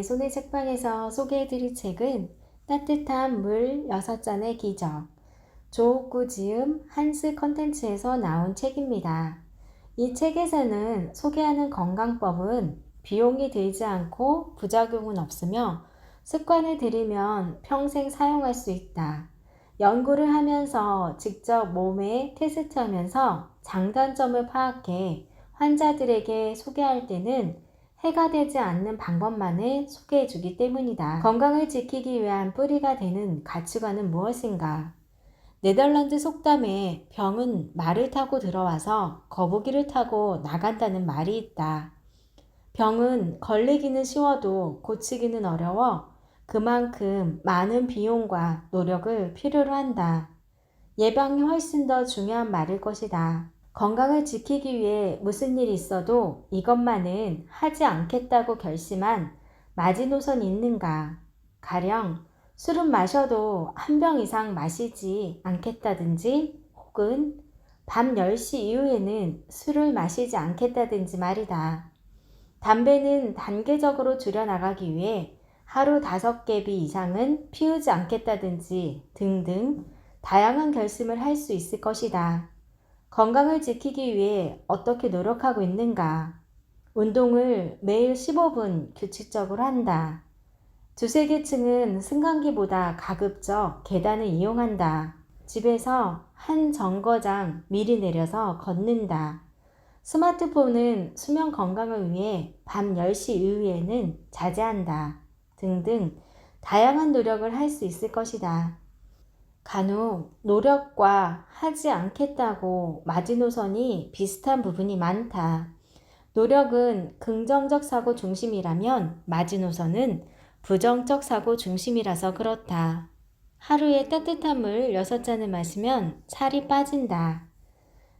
손의 책방에서 소개해드릴 책은 따뜻한 물 6잔의 기적, 조옥구 지음 한스 컨텐츠에서 나온 책입니다. 이 책에서는 소개하는 건강법은 비용이 들지 않고 부작용은 없으며 습관을 들이면 평생 사용할 수 있다. 연구를 하면서 직접 몸에 테스트하면서 장단점을 파악해 환자들에게 소개할 때는 해가 되지 않는 방법만을 소개해 주기 때문이다. 건강을 지키기 위한 뿌리가 되는 가치관은 무엇인가? 네덜란드 속담에 병은 말을 타고 들어와서 거북이를 타고 나간다는 말이 있다. 병은 걸리기는 쉬워도 고치기는 어려워 그만큼 많은 비용과 노력을 필요로 한다. 예방이 훨씬 더 중요한 말일 것이다. 건강을 지키기 위해 무슨 일이 있어도 이것만은 하지 않겠다고 결심한 마지노선이 있는가? 가령 술은 마셔도 한 병 이상 마시지 않겠다든지 혹은 밤 10시 이후에는 술을 마시지 않겠다든지 말이다. 담배는 단계적으로 줄여나가기 위해 하루 5개비 이상은 피우지 않겠다든지 등등 다양한 결심을 할 수 있을 것이다. 건강을 지키기 위해 어떻게 노력하고 있는가? 운동을 매일 15분 규칙적으로 한다. 두세 계층은 승강기보다 가급적 계단을 이용한다. 집에서 한 정거장 미리 내려서 걷는다. 스마트폰은 수면 건강을 위해 밤 10시 이후에는 자제한다. 등등 다양한 노력을 할 수 있을 것이다. 간혹 노력과 하지 않겠다고 마지노선이 비슷한 부분이 많다. 노력은 긍정적 사고 중심이라면 마지노선은 부정적 사고 중심이라서 그렇다. 하루에 따뜻한 물 6잔을 마시면 살이 빠진다.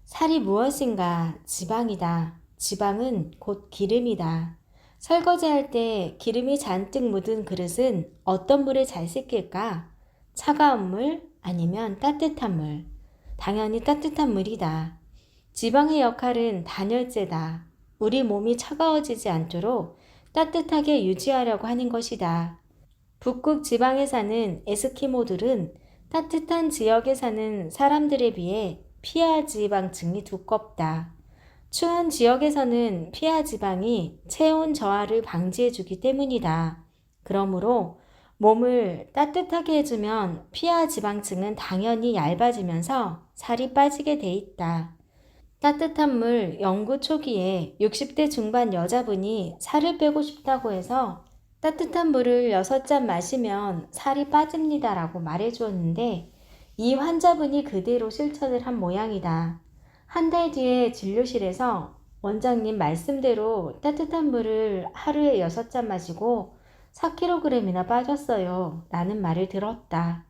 살이 무엇인가? 지방이다. 지방은 곧 기름이다. 설거지할 때 기름이 잔뜩 묻은 그릇은 어떤 물에 잘 씻길까? 차가운 물 아니면 따뜻한 물? 당연히 따뜻한 물이다. 지방의 역할은 단열재다. 우리 몸이 차가워지지 않도록 따뜻하게 유지하려고 하는 것이다. 북극 지방에 사는 에스키모들은 따뜻한 지역에 사는 사람들에 비해 피하 지방층이 두껍다. 추운 지역에서는 피하 지방이 체온 저하를 방지해주기 때문이다. 그러므로 몸을 따뜻하게 해주면 피하 지방층은 당연히 얇아지면서 살이 빠지게 돼 있다. 따뜻한 물 연구 초기에 60대 중반 여자분이 살을 빼고 싶다고 해서 따뜻한 물을 6잔 마시면 살이 빠집니다 라고 말해 주었는데 이 환자분이 그대로 실천을 한 모양이다. 한 달 뒤에 진료실에서 원장님 말씀대로 따뜻한 물을 하루에 6잔 마시고 4kg이나 빠졌어요 라는 말을 들었다.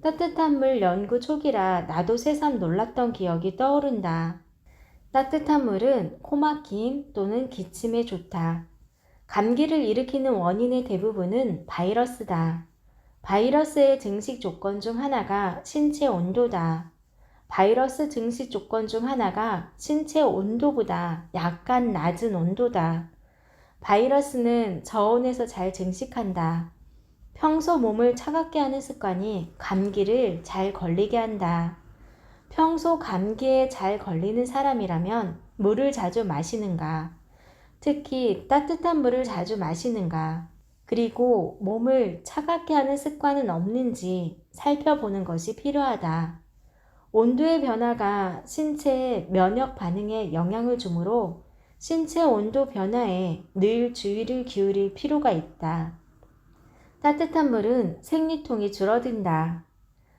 따뜻한 물 연구 초기라 나도 새삼 놀랐던 기억이 떠오른다. 따뜻한 물은 코막힘 또는 기침에 좋다. 감기를 일으키는 원인의 대부분은 바이러스다. 바이러스의 증식 조건 중 하나가 신체 온도다. 바이러스 증식 조건 중 하나가 신체 온도보다 약간 낮은 온도다. 바이러스는 저온에서 잘 증식한다. 평소 몸을 차갑게 하는 습관이 감기를 잘 걸리게 한다. 평소 감기에 잘 걸리는 사람이라면 물을 자주 마시는가? 특히 따뜻한 물을 자주 마시는가? 그리고 몸을 차갑게 하는 습관은 없는지 살펴보는 것이 필요하다. 온도의 변화가 신체의 면역 반응에 영향을 주므로 신체 온도 변화에 늘 주의를 기울일 필요가 있다. 따뜻한 물은 생리통이 줄어든다.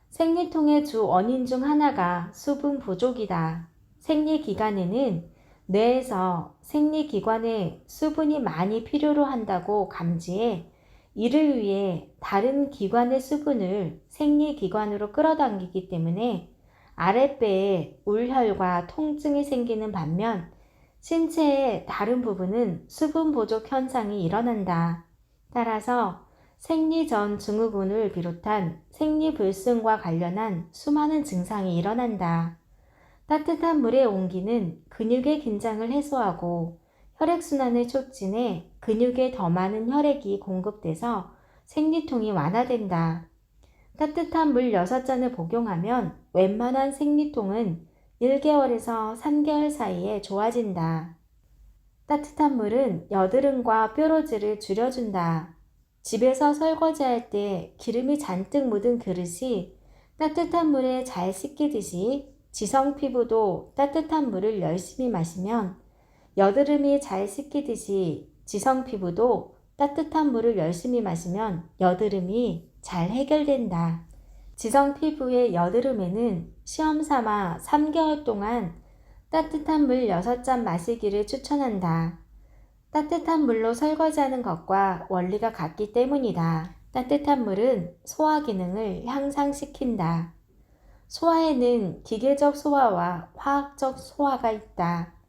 생리통의 주 원인 중 하나가 수분 부족이다. 생리 기간에는 뇌에서 생리기관에 수분이 많이 필요로 한다고 감지해 이를 위해 다른 기관의 수분을 생리기관으로 끌어당기기 때문에 아랫배에 울혈과 통증이 생기는 반면 신체의 다른 부분은 수분 부족 현상이 일어난다. 따라서 생리 전 증후군을 비롯한 생리불순과 관련한 수많은 증상이 일어난다. 따뜻한 물의 온기는 근육의 긴장을 해소하고 혈액순환을 촉진해 근육에 더 많은 혈액이 공급돼서 생리통이 완화된다. 따뜻한 물 6잔을 복용하면 웬만한 생리통은 1개월에서 3개월 사이에 좋아진다. 따뜻한 물은 여드름과 뾰루지를 줄여준다. 집에서 설거지할 때 기름이 잔뜩 묻은 그릇이 따뜻한 물에 잘 씻기듯이 지성 피부도 따뜻한 물을 열심히 마시면 여드름이 잘 씻기듯이 지성 피부도 따뜻한 물을 열심히 마시면 여드름이 잘 해결된다. 지성 피부의 여드름에는 시험 삼아 3개월 동안 따뜻한 물 6잔 마시기를 추천한다. 따뜻한 물로 설거지하는 것과 원리가 같기 때문이다. 따뜻한 물은 소화 기능을 향상시킨다. 소화에는 기계적 소화와 화학적 소화가 있다.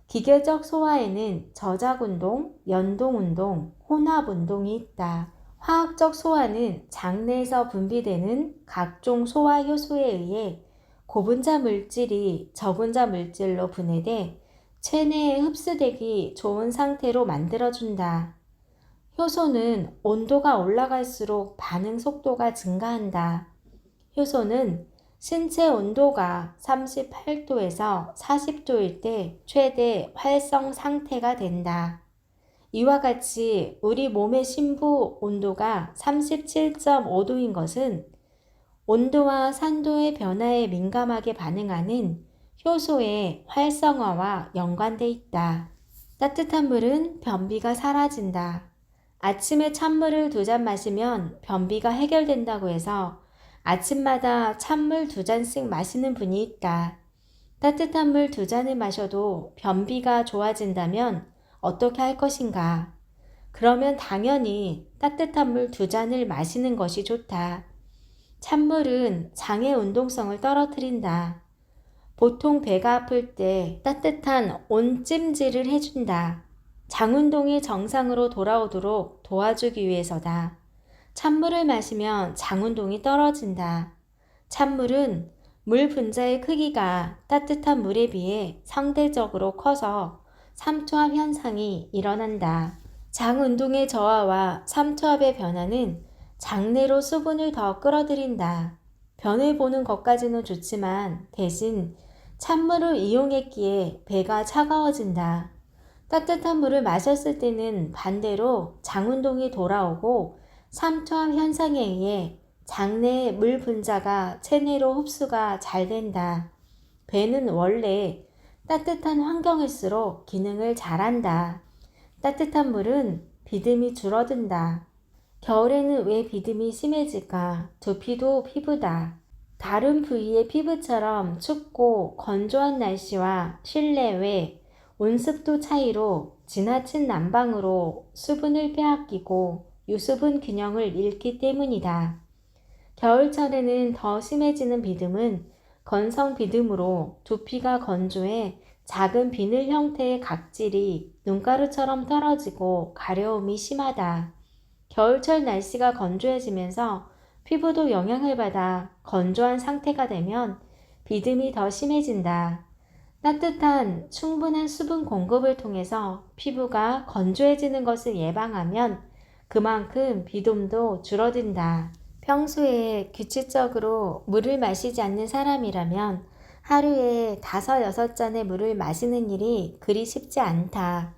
기계적 소화에는 저작운동, 연동운동, 혼합운동이 있다. 화학적 소화는 장내에서 분비되는 각종 소화 효소에 의해 고분자 물질이 저분자 물질로 분해돼 체내에 흡수되기 좋은 상태로 만들어준다. 효소는 온도가 올라갈수록 반응 속도가 증가한다. 효소는 신체 온도가 38도에서 40도일 때 최대 활성 상태가 된다. 이와 같이 우리 몸의 심부 온도가 37.5도인 것은 온도와 산도의 변화에 민감하게 반응하는 효소의 활성화와 연관돼 있다. 따뜻한 물은 변비가 사라진다. 아침에 찬물을 2잔 마시면 변비가 해결된다고 해서 아침마다 찬물 2잔씩 마시는 분이 있다. 따뜻한 물 2잔을 마셔도 변비가 좋아진다면 어떻게 할 것인가? 그러면 당연히 따뜻한 물 2잔을 마시는 것이 좋다. 찬물은 장의 운동성을 떨어뜨린다. 보통 배가 아플 때 따뜻한 온찜질을 해준다. 장운동이 정상으로 돌아오도록 도와주기 위해서다. 찬물을 마시면 장운동이 떨어진다. 찬물은 물 분자의 크기가 따뜻한 물에 비해 상대적으로 커서 삼투압 현상이 일어난다. 장운동의 저하와 삼투압의 변화는 장내로 수분을 더 끌어들인다. 변을 보는 것까지는 좋지만 대신 찬물을 이용했기에 배가 차가워진다. 따뜻한 물을 마셨을 때는 반대로 장운동이 돌아오고 삼투압 현상에 의해 장내의 물 분자가 체내로 흡수가 잘 된다. 배는 원래 따뜻한 환경일수록 기능을 잘한다. 따뜻한 물은 비듬이 줄어든다. 겨울에는 왜 비듬이 심해질까? 두피도 피부다. 다른 부위의 피부처럼 춥고 건조한 날씨와 실내외 온습도 차이로 지나친 난방으로 수분을 빼앗기고 유수분 균형을 잃기 때문이다. 겨울철에는 더 심해지는 비듬은 건성 비듬으로 두피가 건조해 작은 비늘 형태의 각질이 눈가루처럼 떨어지고 가려움이 심하다. 겨울철 날씨가 건조해지면서 피부도 영향을 받아 건조한 상태가 되면 비듬이 더 심해진다. 따뜻한 충분한 수분 공급을 통해서 피부가 건조해지는 것을 예방하면 그만큼 비듬도 줄어든다. 평소에 규칙적으로 물을 마시지 않는 사람이라면 하루에 5, 6잔의 물을 마시는 일이 그리 쉽지 않다.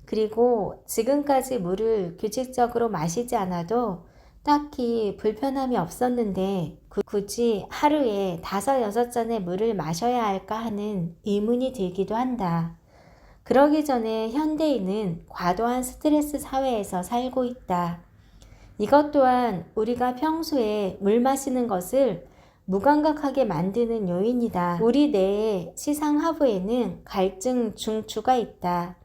그리고 지금까지 물을 규칙적으로 마시지 않아도 딱히 불편함이 없었는데 굳이 하루에 5, 6잔의 물을 마셔야 할까 하는 의문이 들기도 한다. 그러기 전에 현대인은 과도한 스트레스 사회에서 살고 있다. 이것 또한 우리가 평소에 물 마시는 것을 무감각하게 만드는 요인이다. 우리 뇌의 시상하부에는 갈증 중추가 있다.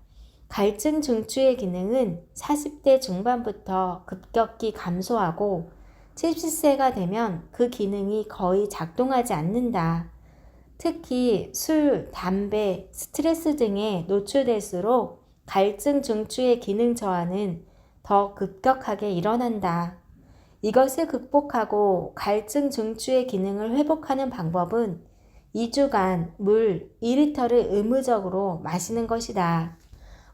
갈증 중추의 기능은 40대 중반부터 급격히 감소하고 70세가 되면 그 기능이 거의 작동하지 않는다. 특히 술, 담배, 스트레스 등에 노출될수록 갈증 중추의 기능 저하는 더 급격하게 일어난다. 이것을 극복하고 갈증 중추의 기능을 회복하는 방법은 2주간 물 2리터를 의무적으로 마시는 것이다.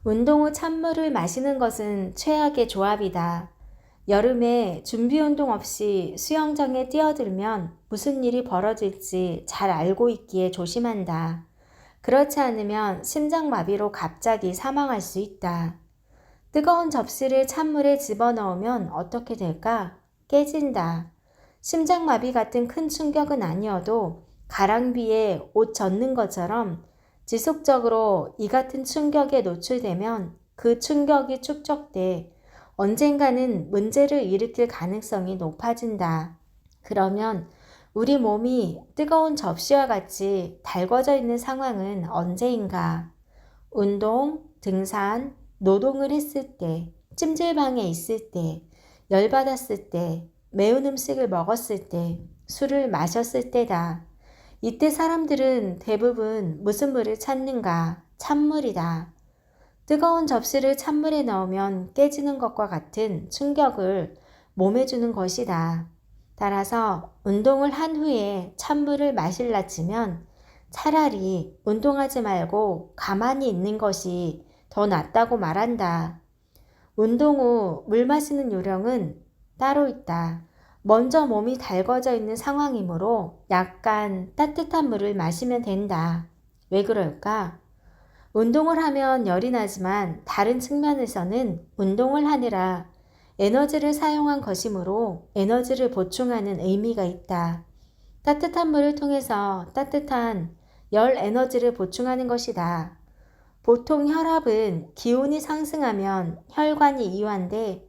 운동 후 찬물을 마시는 것은 최악의 조합이다. 여름에 준비 운동 없이 수영장에 뛰어들면 무슨 일이 벌어질지 잘 알고 있기에 조심한다. 그렇지 않으면 심장마비로 갑자기 사망할 수 있다. 뜨거운 접시를 찬물에 집어넣으면 어떻게 될까? 깨진다. 심장마비 같은 큰 충격은 아니어도 가랑비에 옷 젖는 것처럼 지속적으로 이 같은 충격에 노출되면 그 충격이 축적돼 언젠가는 문제를 일으킬 가능성이 높아진다. 그러면 우리 몸이 뜨거운 접시와 같이 달궈져 있는 상황은 언제인가? 운동, 등산, 노동을 했을 때, 찜질방에 있을 때, 열받았을 때, 매운 음식을 먹었을 때, 술을 마셨을 때다. 이때 사람들은 대부분 무슨 물을 찾는가? 찬물이다. 뜨거운 접시를 찬물에 넣으면 깨지는 것과 같은 충격을 몸에 주는 것이다. 따라서 운동을 한 후에 찬물을 마실라 치면 차라리 운동하지 말고 가만히 있는 것이 더 낫다고 말한다. 운동 후 물 마시는 요령은 따로 있다. 먼저 몸이 달궈져 있는 상황이므로 약간 따뜻한 물을 마시면 된다. 왜 그럴까? 운동을 하면 열이 나지만 다른 측면에서는 운동을 하느라 에너지를 사용한 것이므로 에너지를 보충하는 의미가 있다. 따뜻한 물을 통해서 따뜻한 열 에너지를 보충하는 것이다. 보통 혈압은 기온이 상승하면 혈관이 이완돼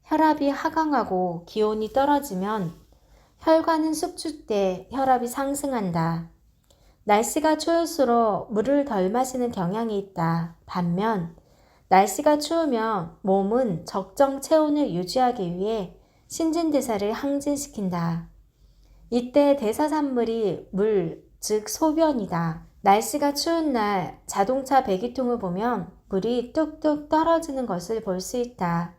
혈압이 하강하고 기온이 떨어지면 혈관은 숙주돼 혈압이 상승한다. 날씨가 추울수록 물을 덜 마시는 경향이 있다. 반면 날씨가 추우면 몸은 적정 체온을 유지하기 위해 신진대사를 항진시킨다. 이때 대사산물이 물, 즉 소변이다. 날씨가 추운 날 자동차 배기통을 보면 물이 뚝뚝 떨어지는 것을 볼 수 있다.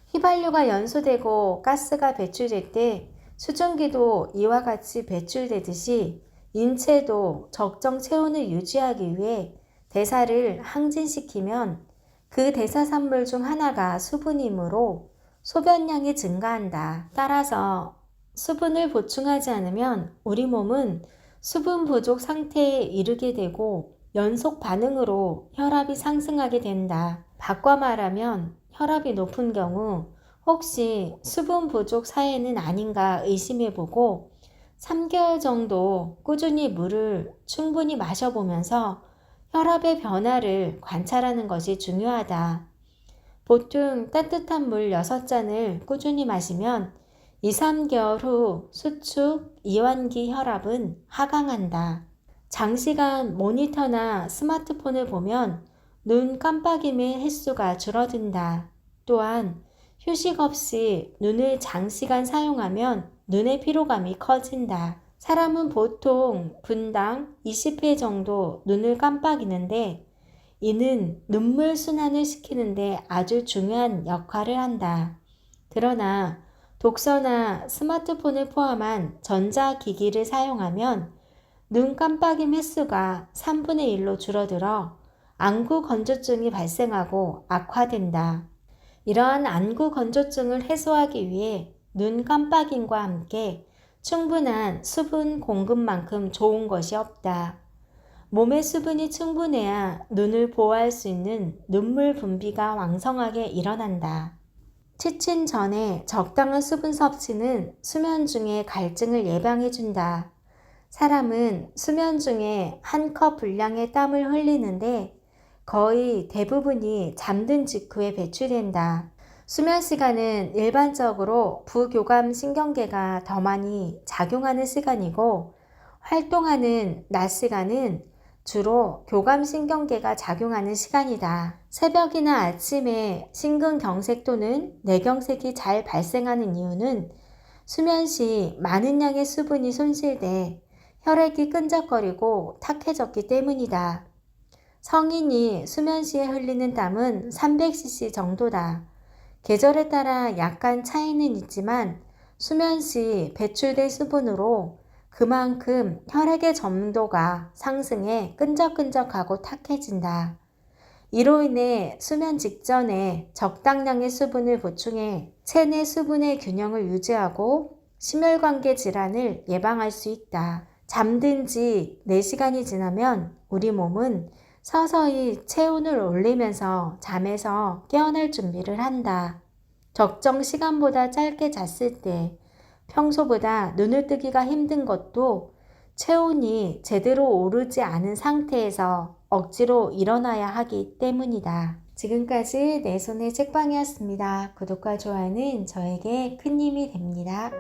휘발유가 연소되고 가스가 배출될 때 수증기도 이와 같이 배출되듯이 인체도 적정 체온을 유지하기 위해 대사를 항진시키면 그 대사산물 중 하나가 수분이므로 소변량이 증가한다. 따라서 수분을 보충하지 않으면 우리 몸은 수분 부족 상태에 이르게 되고 연속 반응으로 혈압이 상승하게 된다. 바꿔 말하면 혈압이 높은 경우 혹시 수분 부족 사해는 아닌가 의심해보고 3개월 정도 꾸준히 물을 충분히 마셔보면서 혈압의 변화를 관찰하는 것이 중요하다. 보통 따뜻한 물 6잔을 꾸준히 마시면 2, 3개월 후 수축, 이완기 혈압은 하강한다. 장시간 모니터나 스마트폰을 보면 눈 깜빡임의 횟수가 줄어든다. 또한 휴식 없이 눈을 장시간 사용하면 눈의 피로감이 커진다. 사람은 보통 분당 20회 정도 눈을 깜빡이는데 이는 눈물 순환을 시키는데 아주 중요한 역할을 한다. 그러나 독서나 스마트폰을 포함한 전자기기를 사용하면 눈 깜빡임 횟수가 3분의 1로 줄어들어 안구 건조증이 발생하고 악화된다. 이러한 안구 건조증을 해소하기 위해 눈 깜빡임과 함께 충분한 수분 공급만큼 좋은 것이 없다. 몸의 수분이 충분해야 눈을 보호할 수 있는 눈물 분비가 왕성하게 일어난다. 취침 전에 적당한 수분 섭취는 수면 중에 갈증을 예방해준다. 사람은 수면 중에 한 컵 분량의 땀을 흘리는데 거의 대부분이 잠든 직후에 배출된다. 수면 시간은 일반적으로 부교감 신경계가 더 많이 작용하는 시간이고 활동하는 낮 시간은 주로 교감신경계가 작용하는 시간이다. 새벽이나 아침에 심근경색 또는 뇌경색이 잘 발생하는 이유는 수면 시 많은 양의 수분이 손실돼 혈액이 끈적거리고 탁해졌기 때문이다. 성인이 수면 시에 흘리는 땀은 300cc 정도다. 계절에 따라 약간 차이는 있지만 수면 시 배출될 수분으로 그만큼 혈액의 점도가 상승해 끈적끈적하고 탁해진다. 이로 인해 수면 직전에 적당량의 수분을 보충해 체내 수분의 균형을 유지하고 심혈관계 질환을 예방할 수 있다. 잠든 지 4시간이 지나면 우리 몸은 서서히 체온을 올리면서 잠에서 깨어날 준비를 한다. 적정 시간보다 짧게 잤을 때 평소보다 눈을 뜨기가 힘든 것도 체온이 제대로 오르지 않은 상태에서 억지로 일어나야 하기 때문이다. 지금까지 내 손의 책방이었습니다. 구독과 좋아요는 저에게 큰 힘이 됩니다.